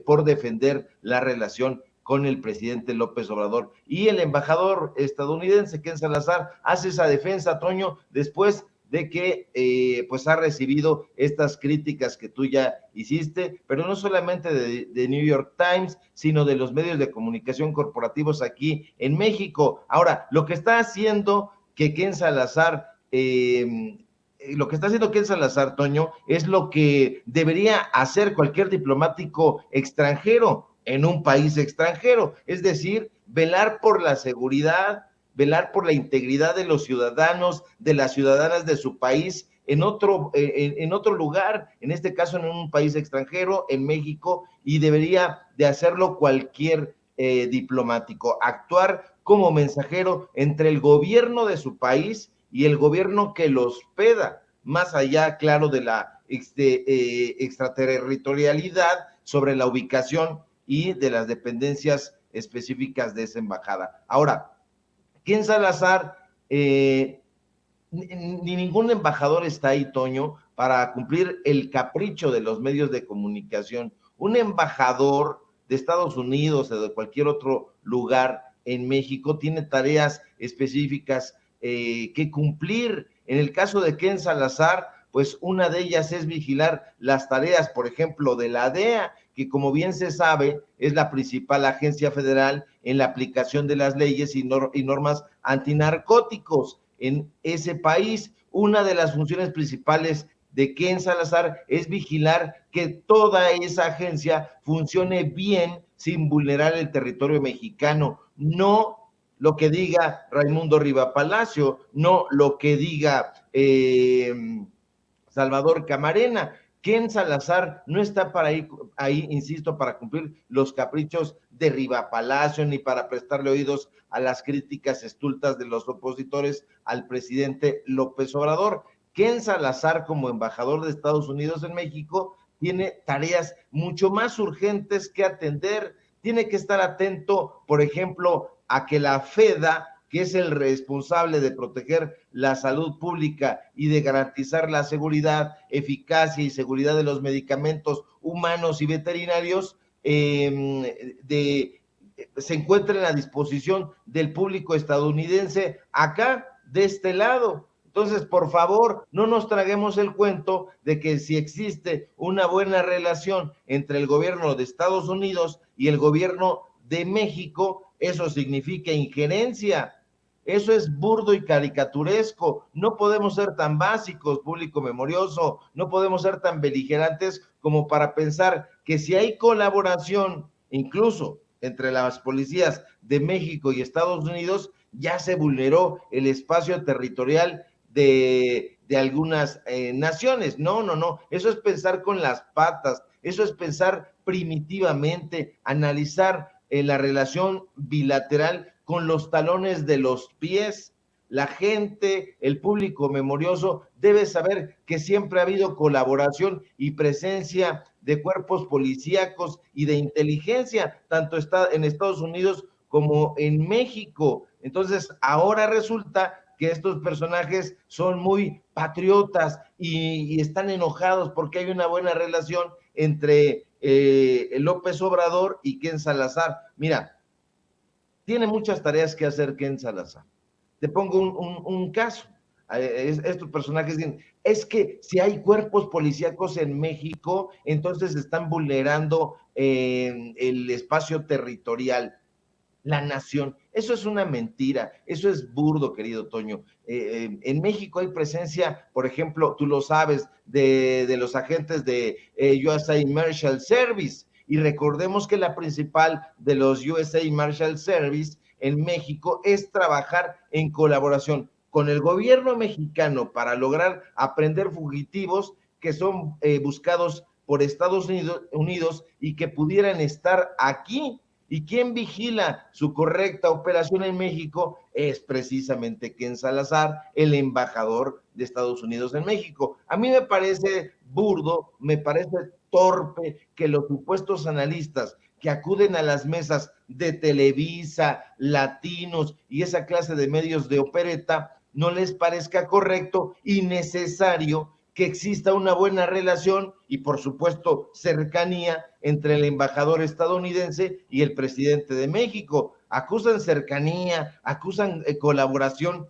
por defender la relación con el presidente López Obrador. Y el embajador estadounidense, Ken Salazar, hace esa defensa, Toño, después de que pues ha recibido estas críticas que tú ya hiciste, pero no solamente de New York Times, sino de los medios de comunicación corporativos aquí en México. Ahora, lo que está haciendo Ken Salazar, Toño, es lo que debería hacer cualquier diplomático extranjero en un país extranjero, es decir, velar por la seguridad, velar por la integridad de los ciudadanos, de las ciudadanas de su país, en otro lugar, en este caso en un país extranjero, en México, y debería de hacerlo cualquier diplomático, actuar como mensajero entre el gobierno de su país y el gobierno que lo hospeda, más allá, claro, de la extraterritorialidad sobre la ubicación y de las dependencias específicas de esa embajada. Ahora, Ken Salazar, ni ningún embajador está ahí, Toño, para cumplir el capricho de los medios de comunicación. Un embajador de Estados Unidos o de cualquier otro lugar en México tiene tareas específicas que cumplir. En el caso de Ken Salazar, pues una de ellas es vigilar las tareas, por ejemplo, de la DEA, que como bien se sabe, es la principal agencia federal en la aplicación de las leyes y normas antinarcóticos en ese país. Una de las funciones principales de Ken Salazar es vigilar que toda esa agencia funcione bien sin vulnerar el territorio mexicano, no lo que diga Raimundo Riva Palacio, no lo que diga Salvador Camarena. Ken Salazar no está para ahí, insisto, para cumplir los caprichos de Riva Palacio, ni para prestarle oídos a las críticas estultas de los opositores al presidente López Obrador. Ken Salazar, como embajador de Estados Unidos en México, tiene tareas mucho más urgentes que atender. Tiene que estar atento, por ejemplo, a que la FEDA, que es el responsable de proteger la salud pública y de garantizar la seguridad, eficacia y seguridad de los medicamentos humanos y veterinarios, se encuentren a disposición del público estadounidense acá, de este lado. Entonces, por favor, no nos traguemos el cuento de que si existe una buena relación entre el gobierno de Estados Unidos y el gobierno de México, eso significa injerencia. Eso es burdo y caricaturesco. No podemos ser tan básicos, público memorioso, no podemos ser tan beligerantes como para pensar que si hay colaboración, incluso entre las policías de México y Estados Unidos, ya se vulneró el espacio territorial de algunas naciones. No, eso es pensar con las patas, eso es pensar primitivamente, analizar la relación bilateral con los talones de los pies. La gente, el público memorioso, debe saber que siempre ha habido colaboración y presencia de cuerpos policíacos y de inteligencia, tanto en Estados Unidos como en México. Entonces, ahora resulta que estos personajes son muy patriotas y están enojados porque hay una buena relación entre López Obrador y Ken Salazar. Mira, tiene muchas tareas que hacer Ken Salazar. Te pongo un caso. Estos personajes dicen, es que si hay cuerpos policíacos en México, entonces están vulnerando el espacio territorial, la nación. Eso es una mentira, eso es burdo, querido Toño. En México hay presencia, por ejemplo, tú lo sabes, de los agentes de USA Marshal Service, y recordemos que la principal de los USA Marshal Service en México es trabajar en colaboración con el gobierno mexicano para lograr aprender fugitivos que son buscados por Estados Unidos y que pudieran estar aquí. ¿Y quién vigila su correcta operación en México? Es precisamente Ken Salazar, el embajador de Estados Unidos en México. A mí me parece burdo, me parece torpe que los supuestos analistas que acuden a las mesas de Televisa, Latinos y esa clase de medios de opereta no les parezca correcto y necesario que exista una buena relación y, por supuesto, cercanía entre el embajador estadounidense y el presidente de México. Acusan cercanía, acusan colaboración,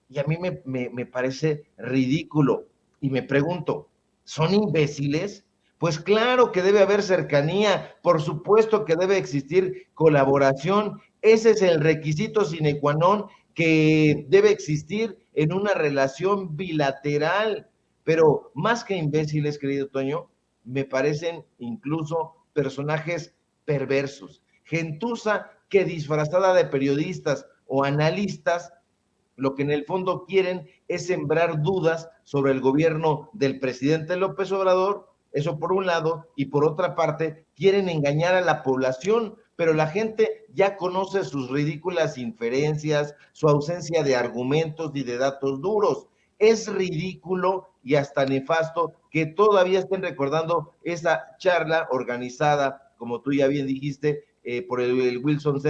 y a mí me parece ridículo. Y me pregunto, ¿son imbéciles? Pues claro que debe haber cercanía, por supuesto que debe existir colaboración. Ese es el requisito sine qua non que debe existir en una relación bilateral. Pero más que imbéciles, querido Toño, me parecen incluso personajes perversos. Gentuza que disfrazada de periodistas o analistas, lo que en el fondo quieren es sembrar dudas sobre el gobierno del presidente López Obrador, eso por un lado, y por otra parte, quieren engañar a la población, pero la gente ya conoce sus ridículas inferencias, su ausencia de argumentos y de datos duros. Es ridículo y hasta nefasto que todavía estén recordando esa charla organizada, como tú ya bien dijiste, por el Wilson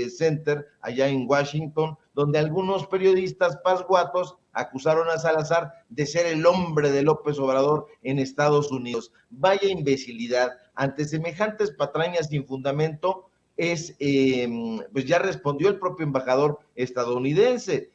Center allá en Washington, donde algunos periodistas pasguatos acusaron a Salazar de ser el hombre de López Obrador en Estados Unidos. Vaya imbecilidad. Ante semejantes patrañas sin fundamento, pues ya respondió el propio embajador estadounidense.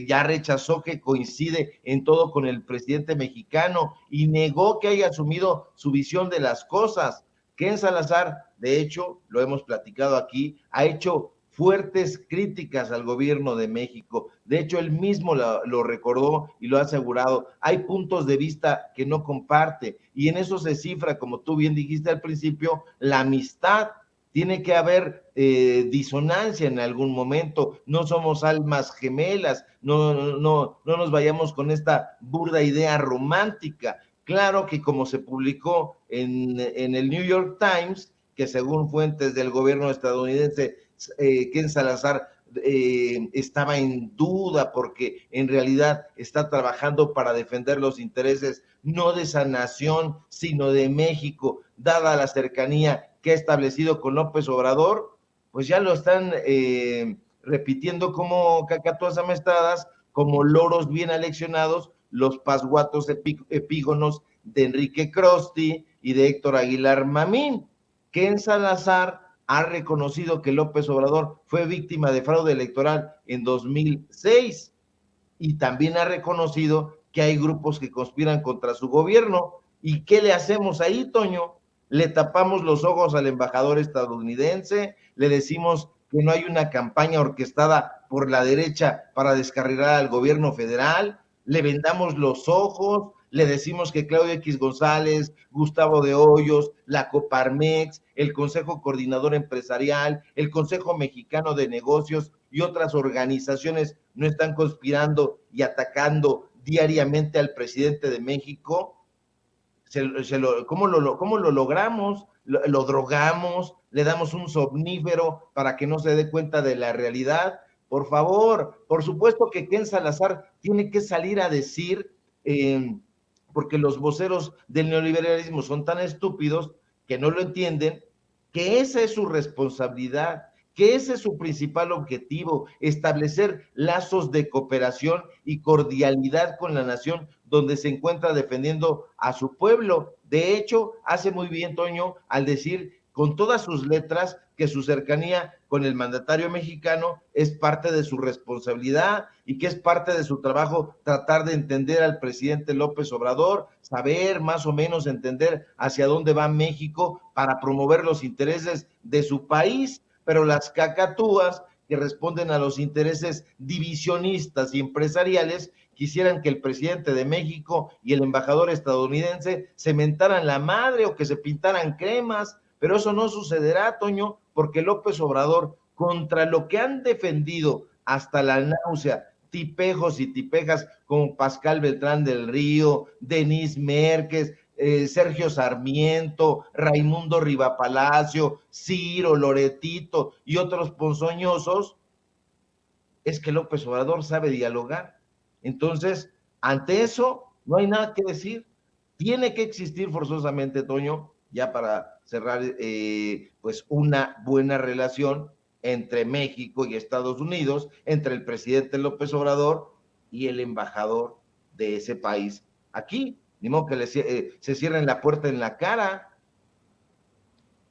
Ya rechazó que coincide en todo con el presidente mexicano y negó que haya asumido su visión de las cosas. Ken Salazar, de hecho, lo hemos platicado aquí, ha hecho fuertes críticas al gobierno de México. De hecho, él mismo lo recordó y lo ha asegurado. Hay puntos de vista que no comparte y en eso se cifra, como tú bien dijiste al principio, la amistad. Tiene que haber disonancia en algún momento. No somos almas gemelas. No nos vayamos con esta burda idea romántica. Claro que como se publicó en el New York Times, que según fuentes del gobierno estadounidense, Ken Salazar estaba en duda porque en realidad está trabajando para defender los intereses no de esa nación, sino de México, dada la cercanía que ha establecido con López Obrador, pues ya lo están repitiendo como cacatúas amestradas, como loros bien aleccionados, los pasguatos epígonos de Enrique Crosti y de Héctor Aguilar Mamín. Ken Salazar ha reconocido que López Obrador fue víctima de fraude electoral en 2006 y también ha reconocido que hay grupos que conspiran contra su gobierno. ¿Y qué le hacemos ahí, Toño? Le tapamos los ojos al embajador estadounidense, le decimos que no hay una campaña orquestada por la derecha para descarrilar al gobierno federal, le vendamos los ojos, le decimos que Claudio X González, Gustavo de Hoyos, la Coparmex, el Consejo Coordinador Empresarial, el Consejo Mexicano de Negocios y otras organizaciones no están conspirando y atacando diariamente al presidente de México. ¿Cómo lo logramos? Lo drogamos, le damos un somnífero para que no se dé cuenta de la realidad. Por favor, por supuesto que Ken Salazar tiene que salir a decir, porque los voceros del neoliberalismo son tan estúpidos que no lo entienden, que esa es su responsabilidad, que ese es su principal objetivo, establecer lazos de cooperación y cordialidad con la nación donde se encuentra defendiendo a su pueblo. De hecho, hace muy bien, Toño, al decir con todas sus letras que su cercanía con el mandatario mexicano es parte de su responsabilidad y que es parte de su trabajo tratar de entender al presidente López Obrador, saber más o menos entender hacia dónde va México para promover los intereses de su país, pero las cacatúas que responden a los intereses divisionistas y empresariales quisieran que el presidente de México y el embajador estadounidense se mentaran la madre o que se pintaran cremas, pero eso no sucederá, Toño, porque López Obrador, contra lo que han defendido hasta la náusea, tipejos y tipejas como Pascal Beltrán del Río, Denise Mérquez, Sergio Sarmiento, Raimundo Rivapalacio, Ciro, Loretito y otros ponzoñosos, es que López Obrador sabe dialogar. Entonces, ante eso, no hay nada que decir. Tiene que existir forzosamente, Toño, ya para cerrar, pues una buena relación entre México y Estados Unidos, entre el presidente López Obrador y el embajador de ese país aquí. Ni modo que se cierren la puerta en la cara.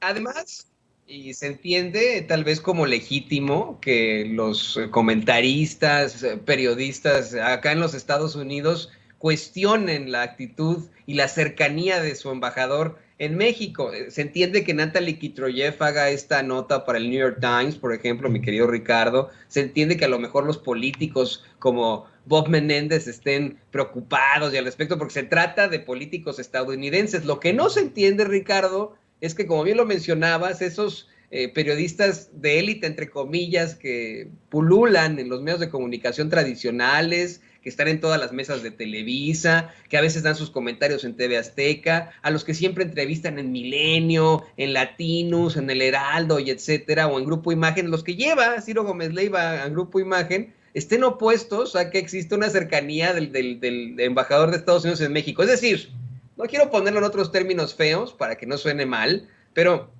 Además, y se entiende tal vez como legítimo que los comentaristas, periodistas acá en los Estados Unidos cuestionen la actitud y la cercanía de su embajador en México. Se entiende que Natalie Kitroyev haga esta nota para el New York Times, por ejemplo, mi querido Ricardo. Se entiende que a lo mejor los políticos como Bob Menéndez estén preocupados y al respecto, porque se trata de políticos estadounidenses. Lo que no se entiende, Ricardo, es que, como bien lo mencionabas, esos periodistas de élite, entre comillas, que pululan en los medios de comunicación tradicionales, que están en todas las mesas de Televisa, que a veces dan sus comentarios en TV Azteca, a los que siempre entrevistan en Milenio, en Latinus, en El Heraldo y etcétera, o en Grupo Imagen, los que lleva Ciro Gómez Leiva a Grupo Imagen, estén opuestos a que existe una cercanía del embajador de Estados Unidos en México. Es decir, no quiero ponerlo en otros términos feos para que no suene mal, pero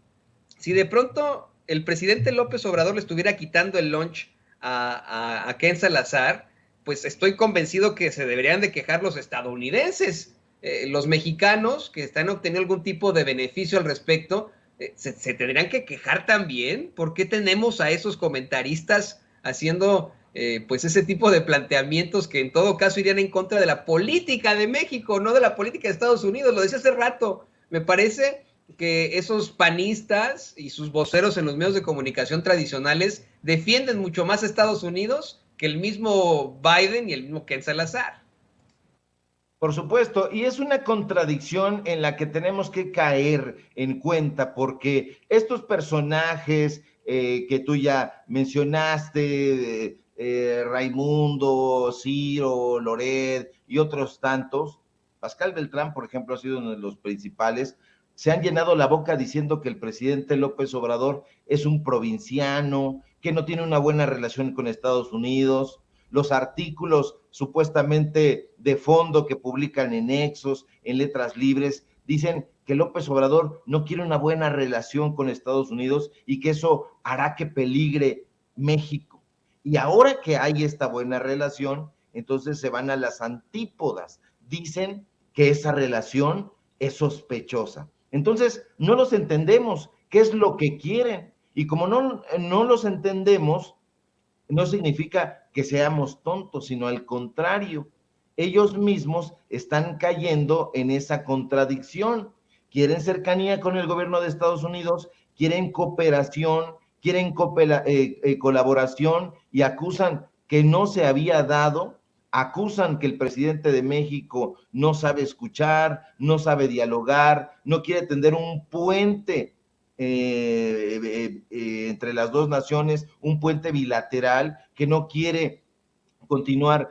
si de pronto el presidente López Obrador le estuviera quitando el lunch a Ken Salazar, pues estoy convencido que se deberían de quejar los estadounidenses. Los mexicanos que están obteniendo algún tipo de beneficio al respecto, se tendrían que quejar también. ¿Por qué tenemos a esos comentaristas haciendo pues ese tipo de planteamientos que en todo caso irían en contra de la política de México, no de la política de Estados Unidos? Lo decía hace rato. Me parece que esos panistas y sus voceros en los medios de comunicación tradicionales defienden mucho más a Estados Unidos que el mismo Biden y el mismo Ken Salazar. Por supuesto, y es una contradicción en la que tenemos que caer en cuenta, porque estos personajes que tú ya mencionaste, Raimundo, Ciro, Loret y otros tantos, Pascal Beltrán, por ejemplo, ha sido uno de los principales, se han llenado la boca diciendo que el presidente López Obrador es un provinciano, que no tiene una buena relación con Estados Unidos. Los artículos supuestamente de fondo que publican en Nexos, en Letras Libres, dicen que López Obrador no quiere una buena relación con Estados Unidos y que eso hará que peligre México. Y ahora que hay esta buena relación, entonces se van a las antípodas. Dicen que esa relación es sospechosa. Entonces, no los entendemos. ¿Qué es lo que quieren? Y como no los entendemos, no significa que seamos tontos, sino al contrario, ellos mismos están cayendo en esa contradicción. Quieren cercanía con el gobierno de Estados Unidos, quieren cooperación, quieren colaboración y acusan que no se había dado, acusan que el presidente de México no sabe escuchar, no sabe dialogar, no quiere tender un puente entre las dos naciones, un puente bilateral, que no quiere continuar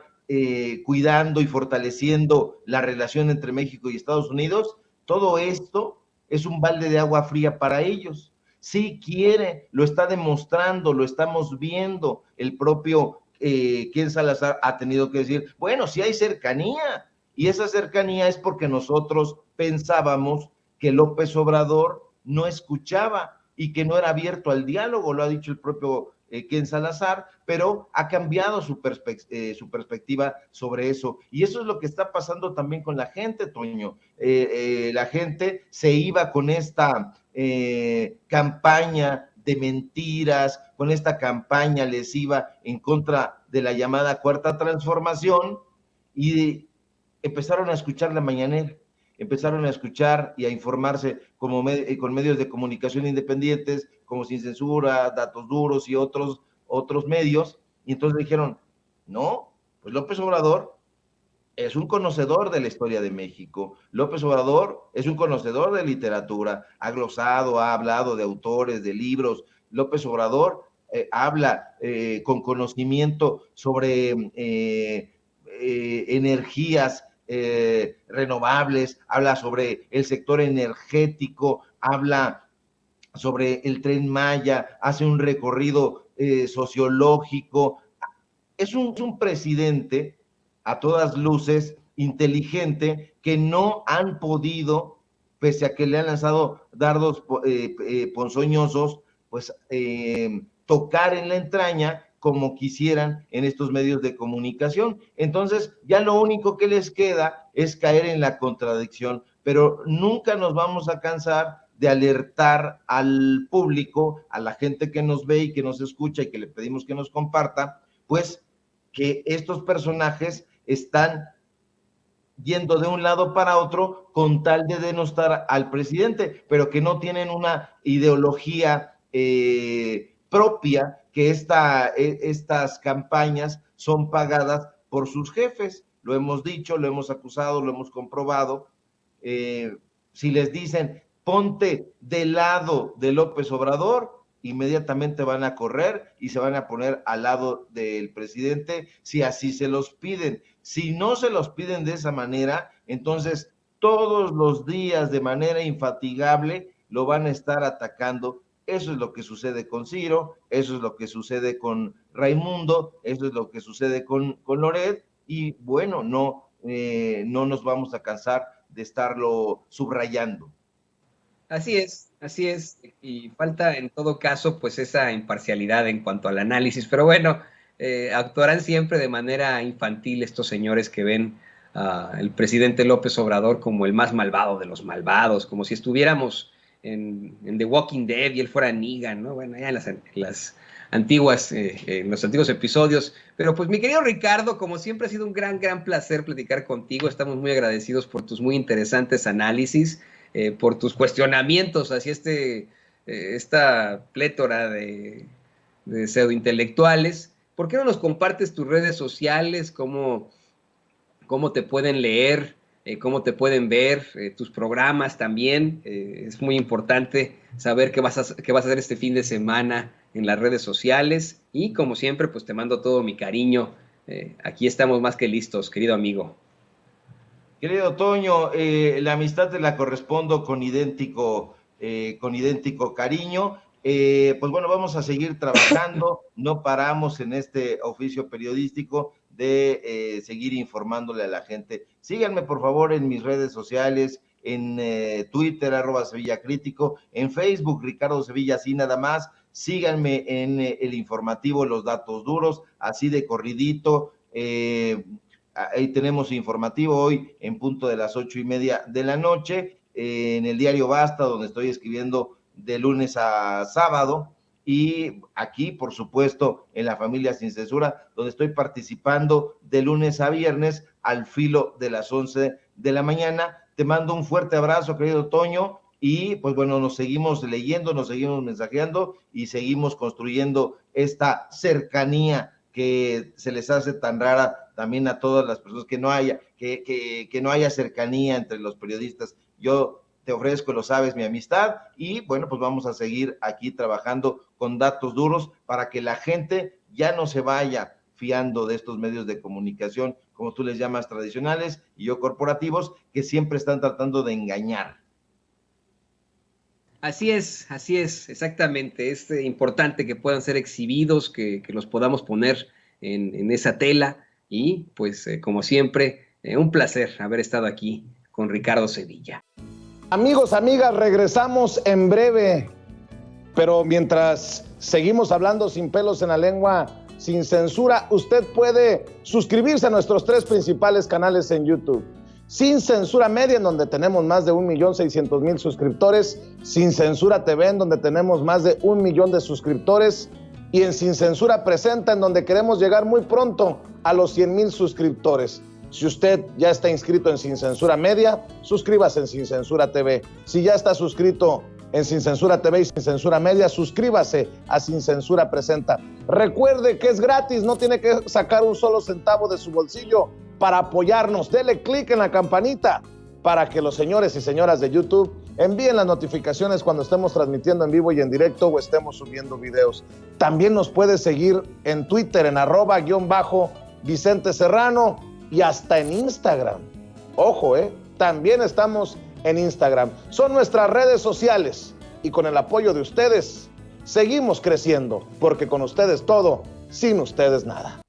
cuidando y fortaleciendo la relación entre México y Estados Unidos. Todo esto es un balde de agua fría para ellos. Sí quiere, lo está demostrando, lo estamos viendo. El propio Ken Salazar ha tenido que decir, bueno, sí hay cercanía, y esa cercanía es porque nosotros pensábamos que López Obrador no escuchaba y que no era abierto al diálogo, lo ha dicho el propio Ken Salazar, pero ha cambiado su perspectiva sobre eso. Y eso es lo que está pasando también con la gente, Toño. La gente se iba con esta campaña de mentiras, con esta campaña lesiva en contra de la llamada Cuarta Transformación, y empezaron a escuchar la mañanera, empezaron a escuchar y a informarse con medios de comunicación independientes, como Sin Censura, Datos Duros y otros medios, y entonces dijeron, no, pues López Obrador es un conocedor de la historia de México, López Obrador es un conocedor de literatura, ha glosado, ha hablado de autores, de libros, López Obrador habla con conocimiento sobre energías renovables, habla sobre el sector energético, habla sobre el Tren Maya, hace un recorrido sociológico. Es un presidente a todas luces inteligente, que no han podido, pese a que le han lanzado dardos ponzoñosos, pues tocar en la entraña como quisieran en estos medios de comunicación. Entonces, ya lo único que les queda es caer en la contradicción, pero nunca nos vamos a cansar de alertar al público, a la gente que nos ve y que nos escucha y que le pedimos que nos comparta, pues que estos personajes están yendo de un lado para otro con tal de denostar al presidente, pero que no tienen una ideología propia, que estas campañas son pagadas por sus jefes. Lo hemos dicho, lo hemos acusado, lo hemos comprobado. Si les dicen, ponte del lado de López Obrador, inmediatamente van a correr y se van a poner al lado del presidente si así se los piden. Si no se los piden de esa manera, entonces todos los días de manera infatigable lo van a estar atacando. Eso es lo que sucede con Ciro, eso es lo que sucede con Raimundo, eso es lo que sucede con Loret, y bueno, no nos vamos a cansar de estarlo subrayando. Así es, y falta en todo caso pues esa imparcialidad en cuanto al análisis, pero bueno, actuarán siempre de manera infantil estos señores que ven al presidente López Obrador como el más malvado de los malvados, como si estuviéramos en The Walking Dead y él fuera Negan, ¿no? Bueno, ya en los antiguos episodios. Pero pues mi querido Ricardo, como siempre ha sido un gran placer platicar contigo. Estamos muy agradecidos por tus muy interesantes análisis. por tus cuestionamientos hacia esta plétora de pseudointelectuales. ¿Por qué no nos compartes tus redes sociales? ¿Cómo te pueden leer? ¿Cómo te pueden ver? Tus programas también. Es muy importante saber qué vas a hacer este fin de semana en las redes sociales. Y como siempre, pues te mando todo mi cariño. Aquí estamos más que listos, querido amigo. Querido Toño, la amistad te la correspondo con idéntico cariño. Pues bueno, vamos a seguir trabajando, no paramos en este oficio periodístico de seguir informándole a la gente. Síganme por favor en mis redes sociales, en Twitter, @SevillaCrítico, en Facebook, Ricardo Sevilla, así nada más. Síganme en el informativo Los Datos Duros, así de corridito. Ahí tenemos informativo hoy en punto de las 8:30 de la noche, en el diario Basta, donde estoy escribiendo de lunes a sábado, y aquí, por supuesto, en La Familia Sin Censura, donde estoy participando de lunes a viernes al filo de las 11 de la mañana. Te mando un fuerte abrazo, querido Toño, y pues bueno, nos seguimos leyendo, nos seguimos mensajeando y seguimos construyendo esta cercanía que se les hace tan rara también a todas las personas, que no haya cercanía entre los periodistas. Yo te ofrezco, lo sabes, mi amistad, y bueno, pues vamos a seguir aquí trabajando con datos duros para que la gente ya no se vaya fiando de estos medios de comunicación, como tú les llamas, tradicionales, y yo corporativos, que siempre están tratando de engañar. Así es, exactamente. Es importante que puedan ser exhibidos, que los podamos poner en esa tela, y pues como siempre, un placer haber estado aquí con Ricardo Sevilla. Amigos, amigas, regresamos en breve, pero mientras seguimos hablando sin pelos en la lengua, sin censura, usted puede suscribirse a nuestros 3 principales canales en YouTube. Sin Censura Media, en donde tenemos más de 1.600.000 suscriptores, Sin Censura TV, en donde tenemos más de 1 millón de suscriptores, y en Sin Censura Presenta, en donde queremos llegar muy pronto a los 100,000 suscriptores. Si usted ya está inscrito en Sin Censura Media, suscríbase en Sin Censura TV. Si ya está suscrito en Sin Censura TV y Sin Censura Media, suscríbase a Sin Censura Presenta. Recuerde que es gratis, no tiene que sacar un solo centavo de su bolsillo para apoyarnos. Dele clic en la campanita para que los señores y señoras de YouTube envíen las notificaciones cuando estemos transmitiendo en vivo y en directo o estemos subiendo videos. También nos puede seguir en Twitter en @Vicente Serrano y hasta en Instagram. Ojo, también estamos en Instagram. Son nuestras redes sociales y con el apoyo de ustedes seguimos creciendo, porque con ustedes todo, sin ustedes nada.